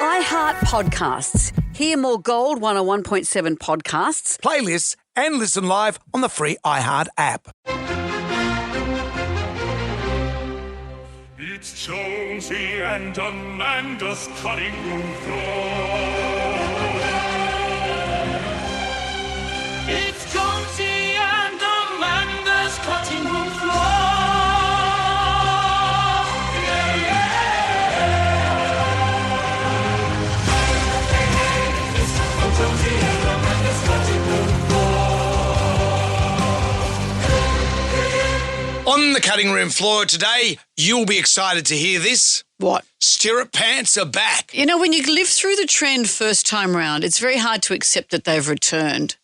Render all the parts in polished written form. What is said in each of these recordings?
iHeart Podcasts. Hear more Gold 101.7 podcasts, playlists, and listen live on the free iHeart app. It's Jonesy and Amanda's cutting room floor. It's Jonesy and Amanda's cutting room floor. Jonesy and Amanda's cutting room floor. On the cutting room floor today, you'll be excited to hear this. What? Stirrup pants are back. You know, when you live through the trend first time round, it's very hard to accept that they've returned.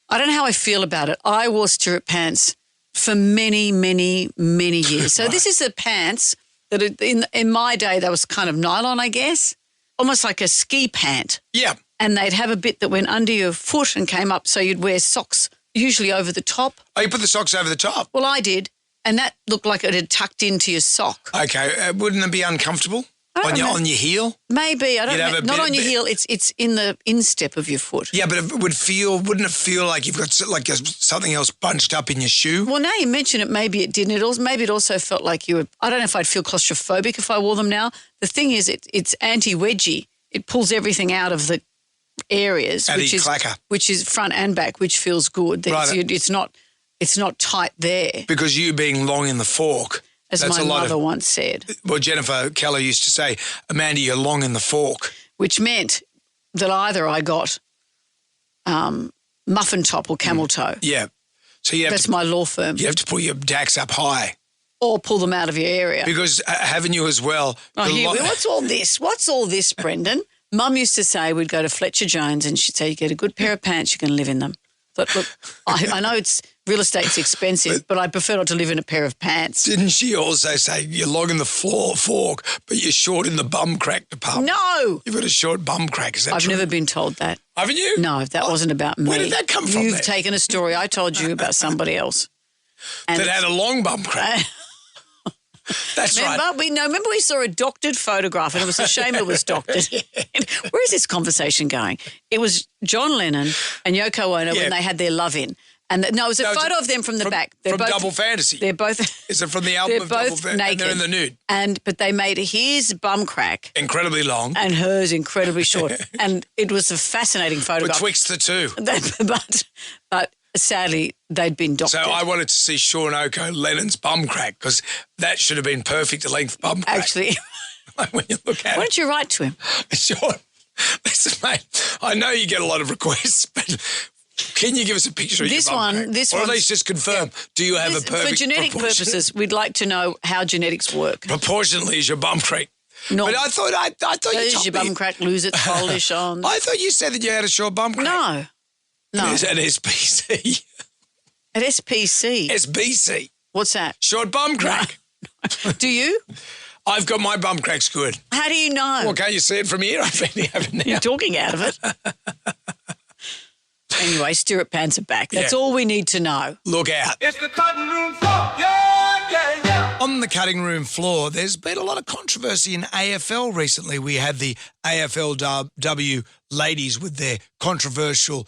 I don't know how I feel about it. I wore stirrup pants for many, many, many years. So this is the pants that in my day, they was kind of nylon, I guess, almost like a ski pant. Yeah. And they'd have a bit that went under your foot and came up, so you'd wear socks usually over the top. Oh, you put the socks over the top? Well, I did, and that looked like it had tucked into your sock. Okay, wouldn't it be uncomfortable I don't know. on your heel? Maybe, I don't know. Not on your heel, it's in the instep of your foot. Yeah, but wouldn't it feel like you've got like something else bunched up in your shoe? Well, now you mention it, maybe it didn't. Maybe it also felt like you were, I don't know if I'd feel claustrophobic if I wore them now. The thing is, it's anti-wedgie. It pulls everything out of the areas, which is front and back, which feels good. Right. It's not tight there. Because you being long in the fork. As my mother once said. Well, Jennifer Keller used to say, Amanda, you're long in the fork. Which meant that either I got muffin top or camel toe. Yeah. So that's my law firm. You have to pull your dacks up high. Or pull them out of your area. Because haven't you as well? What's all this? What's all this, Brendan? Mum used to say we'd go to Fletcher Jones and she'd say, you get a good pair of pants, you can live in them. But look, I know real estate's expensive, but I prefer not to live in a pair of pants. Didn't she also say you're long in the fork, but you're short in the bum crack department? No. You've got a short bum crack, is that I've true? never been told that. Haven't you? No, that wasn't about me. Where did that come from? You've taken a story I told you about somebody else. That had a long bum crack. That's right. Remember we saw a doctored photograph and it was a shame it was doctored. Where is this conversation going? It was John Lennon and Yoko Ono when they had their love-in. And it was a photo of them from the back. They're from both, Double Fantasy. They're both. Is it from the album of Double Fantasy? Naked. And they're in the nude. But they made his bum crack incredibly long and hers incredibly short. And it was a fascinating photograph. Betwixt the two. But sadly, they'd been doctored. So I wanted to see Sean Oko Lennon's bum crack because that should have been perfect length bum crack. Actually. When you look at Why don't you write to him? Sean, listen, mate, I know you get a lot of requests, but can you give us a picture of your bum crack? Or at least just confirm, do you have a perfect For genetic purposes, we'd like to know how genetics work. Proportionally is your bum crack. No. But I thought you told me. Is your bum crack, lose it, polish on. I thought you said that you had a short bum crack. No. It's an SPC. At SPC? SBC. What's that? Short bum crack. No. Do you? I've got my bum crack's good. How do you know? Well, can't you see it from here? I've been having now. You're talking out of it. Anyway, stirrup pants are back. That's all we need to know. Look out. It's the cutting room floor. Yeah. On the cutting room floor, there's been a lot of controversy in AFL recently. We had the AFLW ladies with their controversial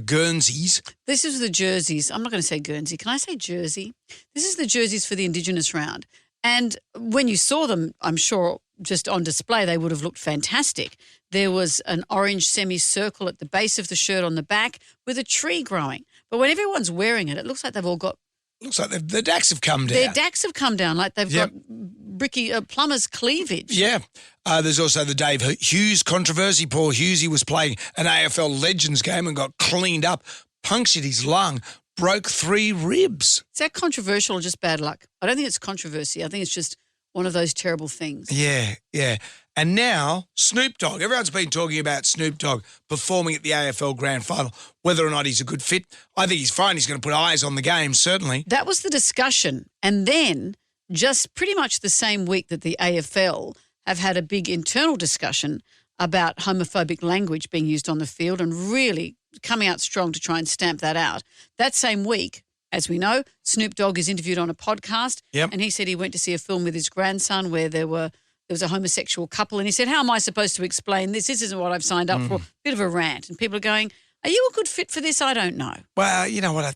Guernseys. This is the jerseys. I'm not going to say Guernsey. Can I say jersey? This is the jerseys for the Indigenous round. And when you saw them, I'm sure just on display, they would have looked fantastic. There was an orange semicircle at the base of the shirt on the back with a tree growing. But when everyone's wearing it, it looks like they've all got... Looks like the dacks have come down. Their dacks have come down, like they've got bricky plumber's cleavage. Yeah. There's also the Dave Hughes controversy. Paul Hughesy was playing an AFL Legends game and got cleaned up, punctured his lung, broke 3 ribs. Is that controversial or just bad luck? I don't think it's controversy. I think it's just one of those terrible things. Yeah. And now Snoop Dogg. Everyone's been talking about Snoop Dogg performing at the AFL Grand Final, whether or not he's a good fit. I think he's fine. He's going to put eyes on the game, certainly. That was the discussion. And then just pretty much the same week that the AFL have had a big internal discussion about homophobic language being used on the field and really coming out strong to try and stamp that out. That same week, as we know, Snoop Dogg is interviewed on a podcast and he said he went to see a film with his grandson where there were there was a homosexual couple, and he said, how am I supposed to explain this? This isn't what I've signed up for. Bit of a rant. And people are going, are you a good fit for this? I don't know. Well, you know what?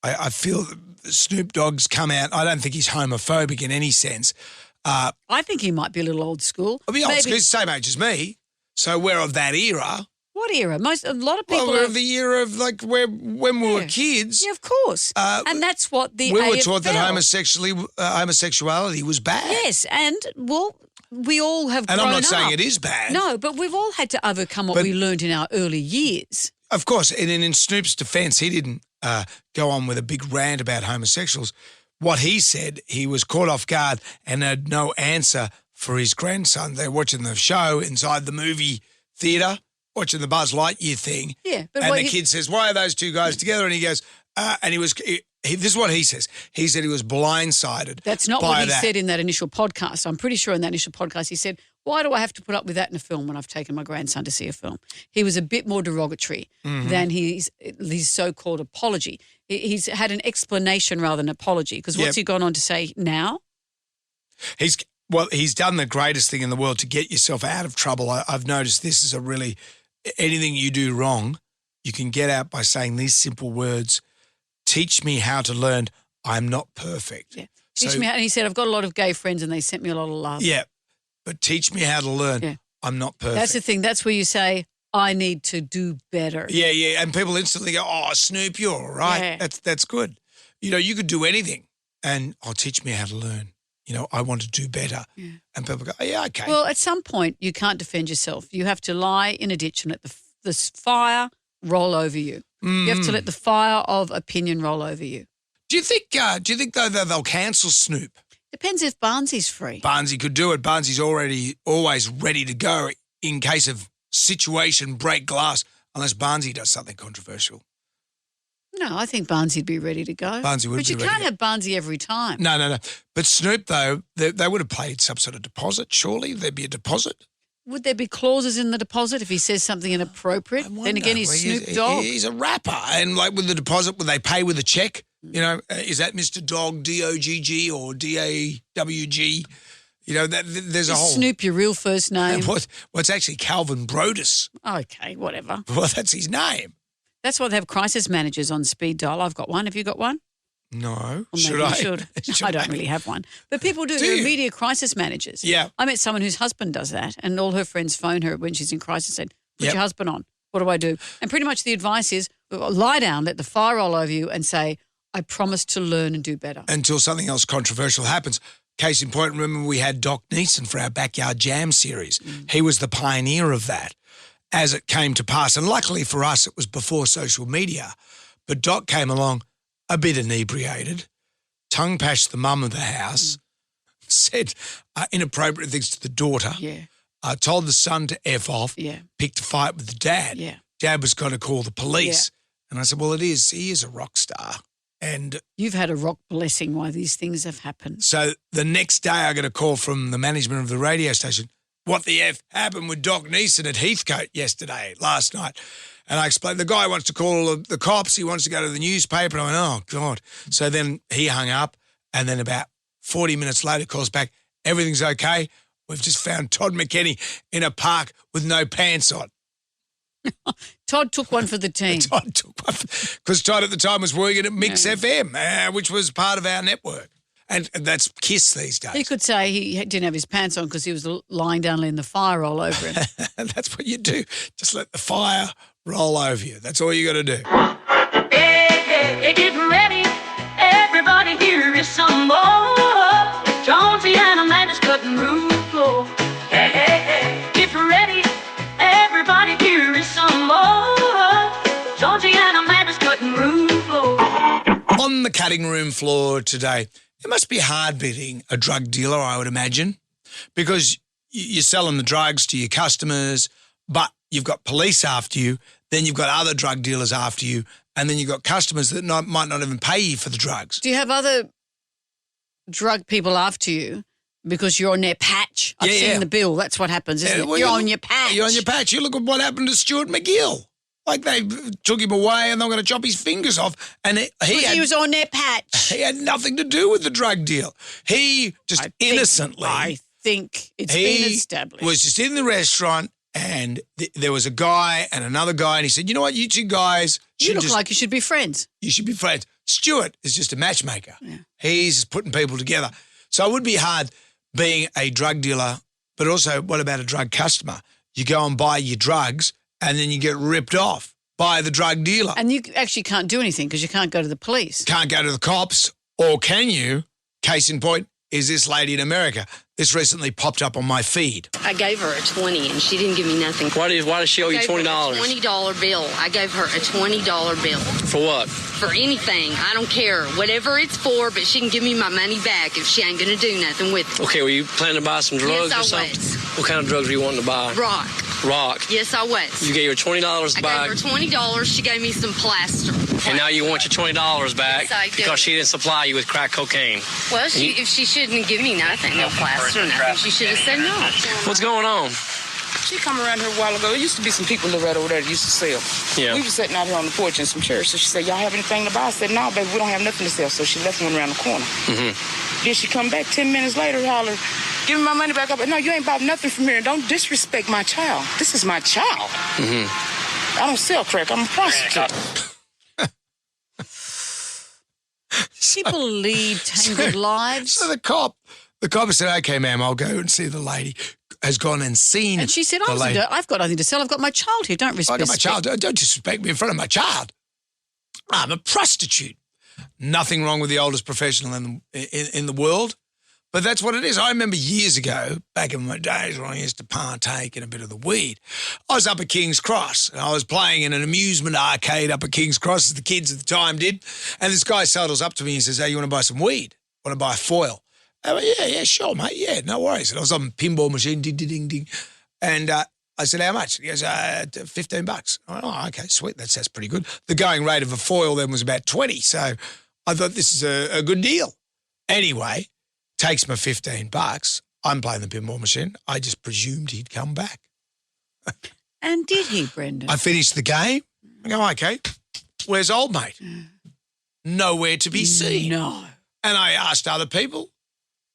I feel that Snoop Dogg's come out. I don't think he's homophobic in any sense. I think he might be a little old school. He's the same age as me, so we're of that era. What era? A lot of people Well, we're are of the era of like when we were kids. Yeah, of course. And that's what the We were AFL taught that homosexuality was bad. Yes, and we all have And grown I'm not saying up. it is bad. No, but we've all had to overcome what we learned in our early years. Of course, and in Snoop's defence, he didn't go on with a big rant about homosexuals. What he said, he was caught off guard and had no answer for his grandson. They're watching the show inside the movie theatre, watching the Buzz Lightyear thing. Yeah, but and the kid says, why are those two guys together? And he goes, this is what he says. He said he was blindsided. That's not by what he that. said in that initial podcast. I'm pretty sure in that initial podcast he said, why do I have to put up with that in a film when I've taken my grandson to see a film? He was a bit more derogatory than his so-called apology. He's had an explanation rather than apology, because what's he gone on to say now? He's done the greatest thing in the world to get yourself out of trouble. I've noticed this is anything you do wrong, you can get out by saying these simple words: teach me how to learn. I'm not perfect. Yeah. Teach me how, and he said, I've got a lot of gay friends and they sent me a lot of love. Yeah, but teach me how to learn. Yeah. I'm not perfect. That's the thing. That's where you say, I need to do better. Yeah, and people instantly go, oh, Snoop, you're all right. Yeah. That's good. You know, you could do anything and, teach me how to learn. You know, I want to do better. Yeah. And people go, oh, yeah, okay. Well, at some point, you can't defend yourself. You have to lie in a ditch and let the fire roll over you. You have to let the fire of opinion roll over you. Do you think though they'll cancel Snoop? Depends if Barnsley's free. Barnsley could do it. Barnsley's always ready to go in case of situation break glass, unless Barnsley does something controversial. No, I think Barnsley'd be ready to go. Barnsley would but be you ready can't to go. have Barnsley every time. No. But Snoop, though, they would have paid some sort of deposit, surely. There'd be a deposit. Would there be clauses in the deposit if he says something inappropriate? Then again, he's Snoop Dogg. He's a rapper. And like with the deposit, would they pay with a check? You know, is that Mr. Dog, D-O-G-G or D-A-W-G? You know, there's a whole... Snoop, your real first name. What's actually Calvin Brodus? Okay, whatever. Well, that's his name. That's why they have crisis managers on speed dial. I've got one. Have you got one? No. Well, Should maybe I? you should. No, I don't really have one. But people do. Do They're you? media crisis managers. Yeah. I met someone whose husband does that, and all her friends phone her when she's in crisis and said, put Yep. your husband on. What do I do? And pretty much the advice is lie down, let the fire roll over you and say, I promise to learn and do better. Until something else controversial happens. Case in point, remember we had Doc Neeson for our Backyard Jam series. He was the pioneer of that as it came to pass. And luckily for us, it was before social media. But Doc came along a bit inebriated, tongue-pashed the mum of the house, said inappropriate things to the daughter, told the son to F off, picked a fight with the dad. Yeah. Dad was going to call the police. And I said, well, he is a rock star. And You've had a rock blessing why these things have happened. so the next day I got a call from the management of the radio station. What the F happened with Doc Neeson at Heathcote last night? And I explained, the guy wants to call the cops. He wants to go to the newspaper. And I went, oh, God. So then he hung up. And then about 40 minutes later calls back, everything's okay. We've just found Todd McKenny in a park with no pants on. Todd took one for the team. Todd took one because Todd at the time was working at Mix FM, which was part of our network. And that's KISS these days. He could say he didn't have his pants on because he was lying down letting the fire roll over him. And that's what you do. Just let the fire roll over you. That's all you got to do. Hey, get ready. Everybody here is some more. Jonesy and Amanda's cutting room floor. Hey, get ready. Everybody here is some more. Jonesy and Amanda's cutting room floor. On the cutting room floor today, it must be hard being a drug dealer, I would imagine, because you're selling the drugs to your customers, but you've got police after you, then you've got other drug dealers after you, and then you've got customers that might not even pay you for the drugs. Do you have other drug people after you because you're on their patch? I've seen the bill. That's what happens, isn't it? Well, You're on your patch. You're on your patch. You look at what happened to Stuart McGill. Like they took him away and they were going to chop his fingers off. And he was on their patch. He had nothing to do with the drug deal. He just I think it's been established. He was just in the restaurant and there was a guy and another guy and he said, you know what, you two guys You look like you should be friends. You should be friends. Stuart is just a matchmaker. Yeah. He's putting people together. So it would be hard being a drug dealer, but also what about a drug customer? You go and buy your drugs and then you get ripped off by the drug dealer. And you actually can't do anything because you can't go to the police. Can't go to the cops, or can you? Case in point is this lady in America. This recently popped up on my feed. I gave her a 20 and she didn't give me nothing. Why does she owe you $20? $20 bill. I gave her a $20 bill. For what? For anything. I don't care. Whatever it's for, but she can give me my money back if she ain't going to do nothing with it. Okay, were you planning to buy some drugs Yes, I or something? was. What kind of drugs were you wanting to buy? Rock. Rock. Yes, I was. You gave her $20 to buy. I gave her $20. She gave me some plaster. And now you want your $20 back Yes, I do. because she didn't supply you with crack cocaine. Well, if she shouldn't have given me nothing, no plaster, nothing, she should have said no. What's going on? She come around here a while ago. There used to be some people right over there that used to sell. Yeah. We were sitting out here on the porch in some chairs. So she said, y'all have anything to buy? I said, no, baby, we don't have nothing to sell. So she left one around the corner. Mm-hmm. Then she come back 10 minutes later, holler, give me my money back up. No, you ain't bought nothing from here. Don't disrespect my child. This is my child. Mm-hmm. I don't sell crack. I'm a prostitute. People lead tangled lives. So the cop said, okay, ma'am, I'll go and see the lady. Has gone and seen And she said, the lady. I've got nothing to sell. I've got my child here. Don't I respect got my child. Don't disrespect me in front of my child. I'm a prostitute. Nothing wrong with the oldest professional in the world, but that's what it is. I remember years ago, back in my days when I used to partake in a bit of the weed, I was up at King's Cross and I was playing in an amusement arcade up at King's Cross, as the kids at the time did, and this guy sidles up to me and says, hey, you want to buy some weed? Want to buy a foil? I went, yeah, sure, mate. Yeah, no worries. And I was on a pinball machine, ding, ding, ding, ding. And I said, how much? He goes, $15. I went, oh, okay, sweet. That sounds pretty good. The going rate of a foil then was about 20. So I thought this is a good deal. Anyway, takes my $15. I'm playing the pinball machine. I just presumed he'd come back. And did he, Brendan? I finished the game. I go, okay, where's old mate? Nowhere to be seen. No. And I asked other people.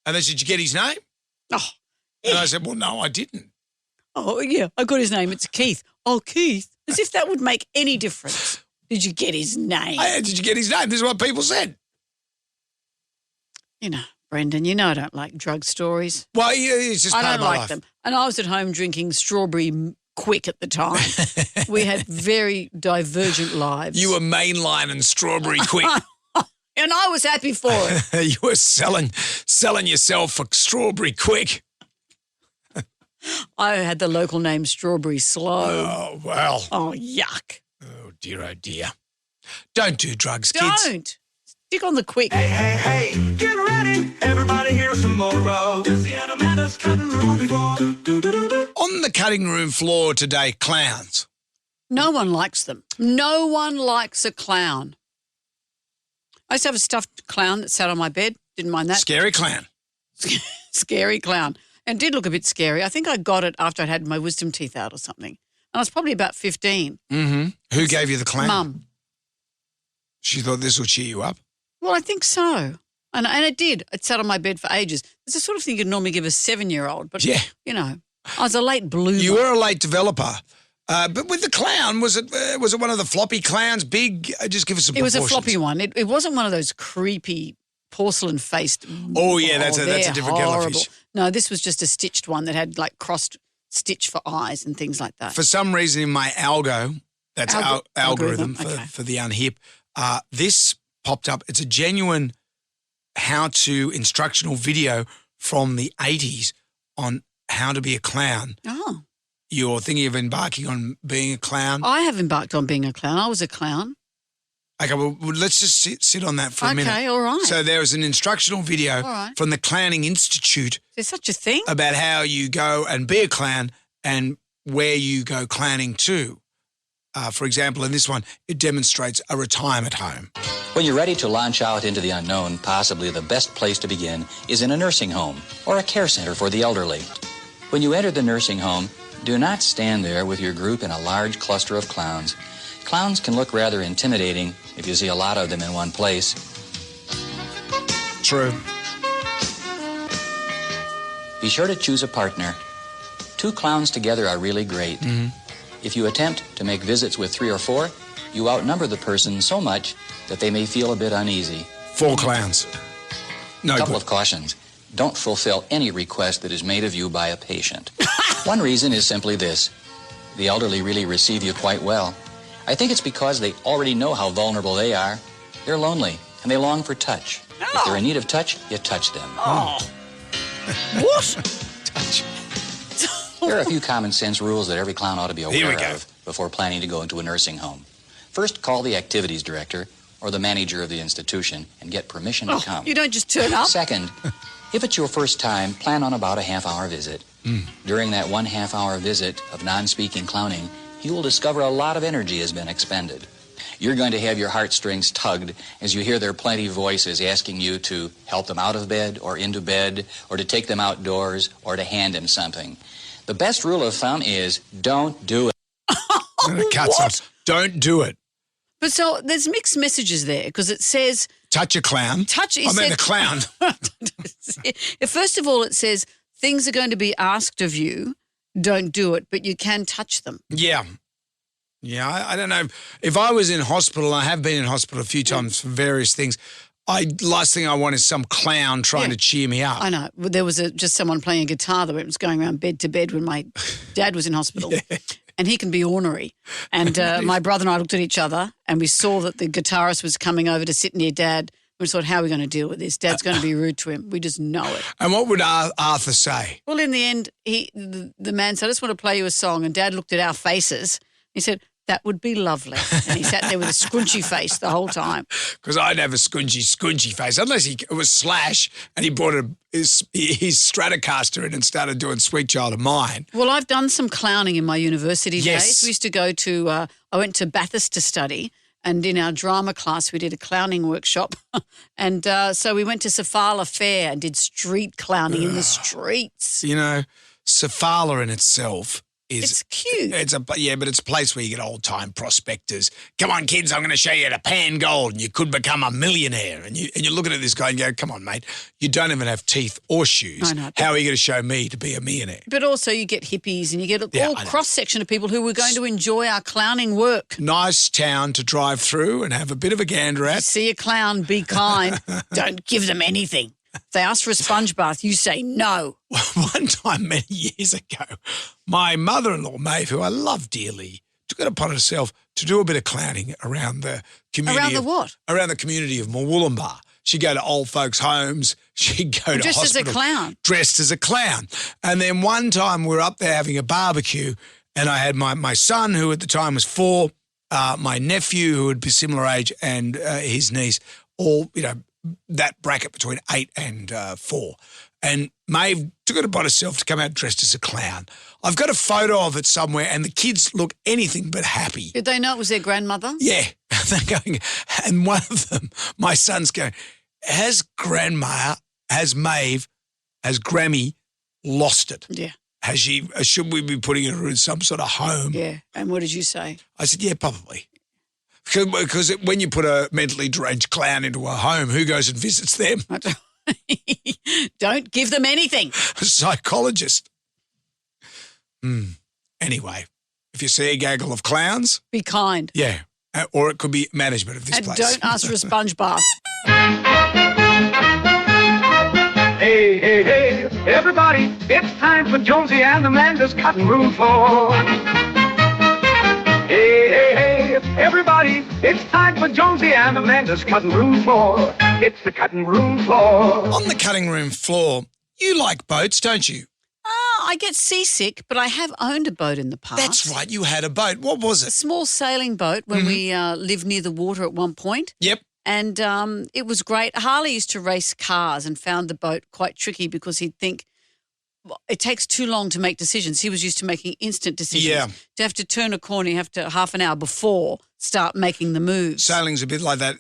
And they said, did you get his name? Oh, And I said, well, no, I didn't. oh, yeah, I got his name. It's Keith. Oh, Keith. As if that would make any difference. Did you get his name? Did you get his name? This is what people said. You know, Brendan, you know I don't like drug stories. Well, yeah, it's just I part don't of my like life. them. And I was at home drinking strawberry quick at the time. We had very divergent lives. You were mainline and strawberry quick. And I was happy for it. You were selling yourself for strawberry quick. I had the local name Strawberry Slow. Oh, well. Oh, yuck. Oh, dear. Don't do drugs, kids. Don't. Stick on the quick. Hey, get ready. Everybody here's tomorrow. Jonesy and Amanda's cutting room floor. On the cutting room floor today, clowns. No one likes them. No one likes a clown. I used to have a stuffed clown that sat on my bed. Didn't mind that. Scary clown. Scary clown. And did look a bit scary. I think I got it after I'd had my wisdom teeth out or something. And I was probably about 15. Mm-hmm. Who gave you the clown? Mum. She thought this will cheer you up. Well, I think so. And it did. It sat on my bed for ages. It's the sort of thing you'd normally give a 7-year-old. But, Yeah. you know, I was a late bloomer. You were a late developer. But with the clown, was it one of the floppy clowns? Big? Just give us some It was a proportions. floppy one. It wasn't one of those creepy porcelain-faced. Oh, yeah, that's a they're different kettle of horrible. fish. No, this was just a stitched one that had like crossed stitch for eyes and things like that. For some reason in my algo, that's algorithm okay. for the unhip, this popped up. It's a genuine how-to instructional video from the 80s on how to be a clown. Oh. You're thinking of embarking on being a clown? I have embarked on being a clown. I was a clown. Okay, well, let's just sit on that for a minute. Okay, all right. So there is an instructional video All right. from the Clowning Institute There's such a thing? about how you go and be a clown and where you go clowning to. For example, in this one, it demonstrates a retirement home. When you're ready to launch out into the unknown, possibly the best place to begin is in a nursing home or a care center for the elderly. When you enter the nursing home, do not stand there with your group in a large cluster of clowns. Clowns can look rather intimidating if you see a lot of them in one place. True. Be sure to choose a partner. 2 clowns together are really great. If you attempt to make visits with 3 or 4, you outnumber the person so much that they may feel a bit uneasy. 4 clowns. No Couple good. of cautions. Don't fulfill any request that is made of you by a patient. One reason is simply this. The elderly really receive you quite well. I think it's because they already know how vulnerable they are. They're lonely, and they long for touch. If they're in need of touch, you touch them. What? Touch. Here are a few common sense rules that every clown ought to be Here we aware go. of before planning to go into a nursing home. First, call the activities director or the manager of the institution and get permission to come. You don't just turn up? Second, if it's your first time, plan on about a half-hour visit. During that 1 half-hour visit of non-speaking clowning, you will discover a lot of energy has been expended. You're going to have your heartstrings tugged as you hear their plenty voices asking you to help them out of bed or into bed or to take them outdoors or to hand them something. The best rule of thumb is don't do it. Cuts off. Don't do it. But so there's mixed messages there because it says Touch a clown. the clown. First of all, it says things are going to be asked of you. Don't do it, but you can touch them. Yeah. Yeah, I don't know. If I was in hospital, I have been in hospital a few times for various things, last thing I want is some clown trying to cheer me up. I know. Well, there was just someone playing a guitar that was going around bed to bed when my dad was in hospital. And he can be ornery. And my brother and I looked at each other and we saw that the guitarist was coming over to sit near Dad. We thought, how are we going to deal with this? Dad's going to be rude to him. We just know it. And what would Arthur say? Well, in the end, the man said, I just want to play you a song. And Dad looked at our faces. He said, that would be lovely. And he sat there with a scrunchy face the whole time. Because I'd have a scrunchy face, unless it was Slash and he brought his Stratocaster in and started doing Sweet Child of Mine. Well, I've done some clowning in my university Yes. days. We used to go to, I went to Bathurst to study, and in our drama class we did a clowning workshop. And so we went to Safala Fair and did street clowning in the streets. You know, Safala in itself It's cute. but it's a place where you get old-time prospectors. Come on, kids, I'm going to show you how to pan gold and you could become a millionaire. And you're looking at this guy and go, come on, mate, you don't even have teeth or shoes. I know. How are you going to show me to be a millionaire? But also you get hippies and you get Yeah, all I know. cross-section of people who were going to enjoy our clowning work. Nice town to drive through and have a bit of a gander at. See a clown, be kind. Don't give them anything. If they ask for a sponge bath, you say no. One time many years ago, my mother-in-law, Maeve, who I love dearly, took it upon herself to do a bit of clowning around the community. Around the what? Around the community of Murwillumbah. She'd go to old folks' homes. She'd go to Dressed as a hospital. clown. Dressed as a clown. And then one time we were up there having a barbecue and I had my son, who at the time was 4, my nephew, who would be similar age, and his niece, all, that bracket between 8 and 4. And Maeve took it upon herself to come out dressed as a clown. I've got a photo of it somewhere and the kids look anything but happy. Did they know it was their grandmother? Yeah. They're going, and one of them, my son's going, has Maeve, has Grammy lost it? Yeah. Has she, should we be putting her in some sort of home? Yeah. And what did you say? I said, yeah, probably. Because when you put a mentally deranged clown into a home, who goes and visits them? Don't give them anything. A psychologist. Anyway, if you see a gaggle of clowns, Be kind. yeah. Or it could be management of this And place. don't ask for a sponge bath. Hey, hey, hey, everybody, it's time for Jonesy and Amanda's cutting room floor. Hey, hey, hey, everybody, it's time for Jonesy and Amanda's cutting room floor. It's the cutting room floor. On the cutting room floor, you like boats, don't you? I get seasick, but I have owned a boat in the past. That's right, you had a boat. What was A it? small sailing boat when we lived near the water at one point. Yep. And it was great. Harley used to race cars and found the boat quite tricky because he'd think, well, it takes too long to make decisions. He was used to making instant decisions. Yeah. To have to turn a corner, you have to half an hour before start making the moves. Sailing's a bit like that.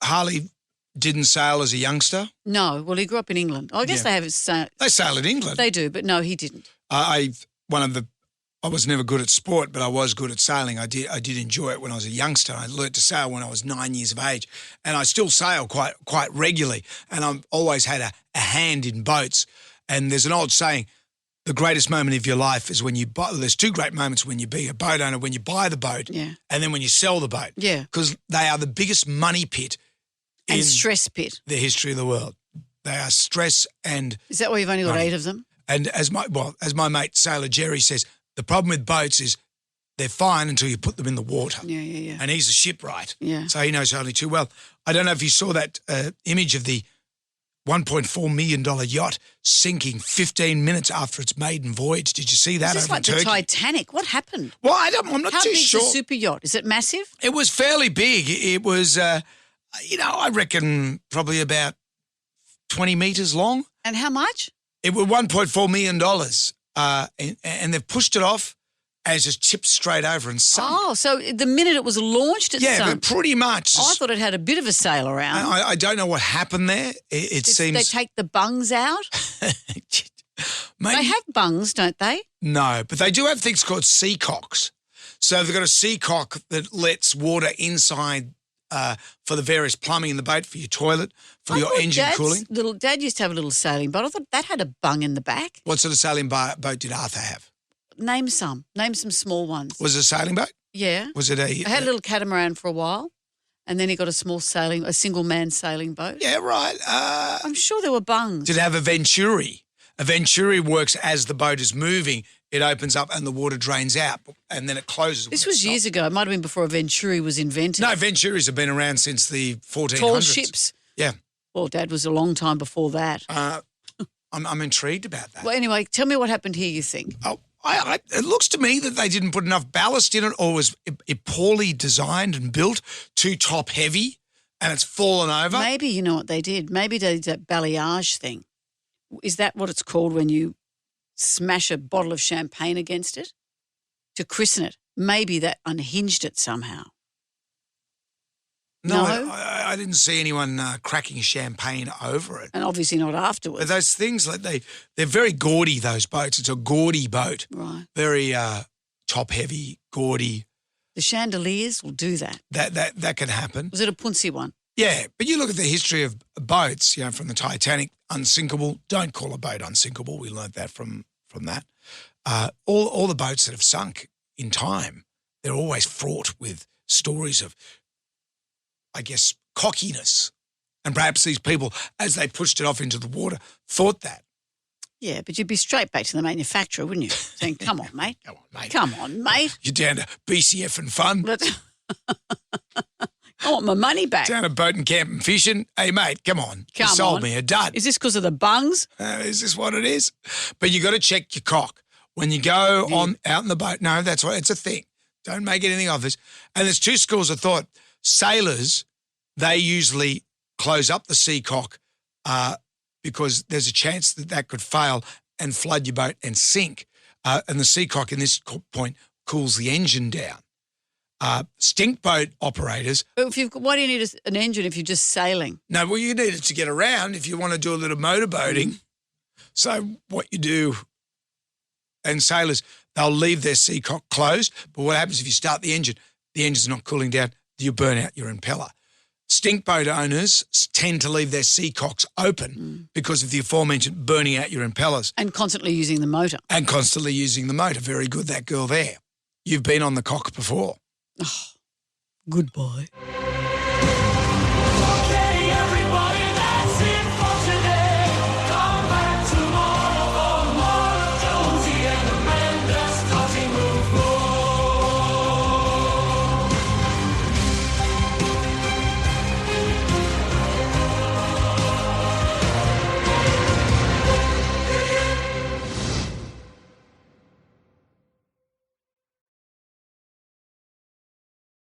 Harley didn't sail as a youngster. No, well, he grew up in England. I guess Yeah. they have They sail in England. they do, but no, he didn't. I was never good at sport, but I was good at sailing. I did enjoy it when I was a youngster. I learnt to sail when I was 9 years of age, and I still sail quite regularly. And I've always had a hand in boats. And there's an old saying, the greatest moment of your life is when you buy, there's two great moments when you be a boat owner, when you buy the boat and then when you sell the boat. Yeah. Because they are the biggest money pit in And stress pit. the history of the world. They are stress and Is that why you've only got money. 8 of them? And as my mate Sailor Jerry says, the problem with boats is they're fine until you put them in the water. Yeah. And he's a shipwright. Yeah. So he knows only too well. I don't know if you saw that image of the $1.4 million yacht sinking 15 minutes after its maiden voyage. Did you see that Is this over like in the Turkey? Titanic? What happened? Well, I'm not How too big is sure. the super yacht? Is it massive? It was fairly big. It was, I reckon probably about 20 metres long. And how much? It was $1.4 million. And they've pushed it off and it's just tipped straight over and sunk. Oh, so the minute it was launched, it Yeah, sunk. but pretty much. I thought it had a bit of a sail around. I don't know what happened there. It seems. They take the bungs out. Maybe, They have bungs, don't they? no, but they do have things called seacocks. So they've got a seacock that lets water inside for the various plumbing in the boat, for your toilet, for I your thought engine Dad's cooling. Dad used to have a little sailing boat. I thought that had a bung in the back. What sort of sailing boat did Arthur have? Name some. Name some small ones. Was it a sailing boat? Yeah. Was it I had a little catamaran for a while, and then he got a single man sailing boat. Yeah, right. I'm sure there were bungs. Did it have a venturi? A venturi works as the boat is moving. It opens up and the water drains out, and then it closes. This was years ago. It might have been before a Venturi was invented. No, venturis have been around since the 1400s. Tall ships. Yeah. Well, Dad was a long time before that. I'm intrigued about that. Well, anyway, tell me what happened here, you think. Oh, it looks to me that they didn't put enough ballast in it, or was it poorly designed and built, too top heavy, and it's fallen over. Maybe you know what they did. Maybe they did that balayage thing. Is that what it's called when you smash a bottle of champagne against it to christen it? Maybe that unhinged it somehow. No, No? I didn't see anyone cracking champagne over it. And obviously not But afterwards. those things, like they're very gaudy, those boats. It's a gaudy boat. Right. Very top heavy, gaudy. The chandeliers will do that. That can happen. Was it a puncy one? Yeah, but you look at the history of boats, from the Titanic, unsinkable. Don't call a boat unsinkable. We learned that from that. All the boats that have sunk in time, they're always fraught with stories of, I guess, cockiness. And perhaps these people, as they pushed it off into the water, thought that. Yeah, but you'd be straight back to the manufacturer, wouldn't you? Saying, come on, mate. Come on, mate. Come on, mate. You're down to BCF and fun. Let's- I want my money back. Down to boating, camp and fishing. Hey, mate, come on. You Come sold on. me a dud. Is this because of the bungs? Is this what it is? But you got to check your cock. When you go out in the boat, no, that's what it's a thing. Don't make anything of this. And there's two schools of thought. Sailors, they usually close up the seacock because there's a chance that could fail and flood your boat and sink. And the seacock in this point cools the engine down. Stink boat operators. But why do you need an engine if you're just sailing? No, well, you need it to get around if you want to do a little motorboating. So what you do, and sailors, they'll leave their seacock closed, but what happens if you start the engine's not cooling down, you burn out your impeller. Stink boat owners tend to leave their seacocks open because of the aforementioned burning out your impellers. And constantly using the motor. And constantly using the motor. Very good, that girl there. You've been on the cock before. Goodbye.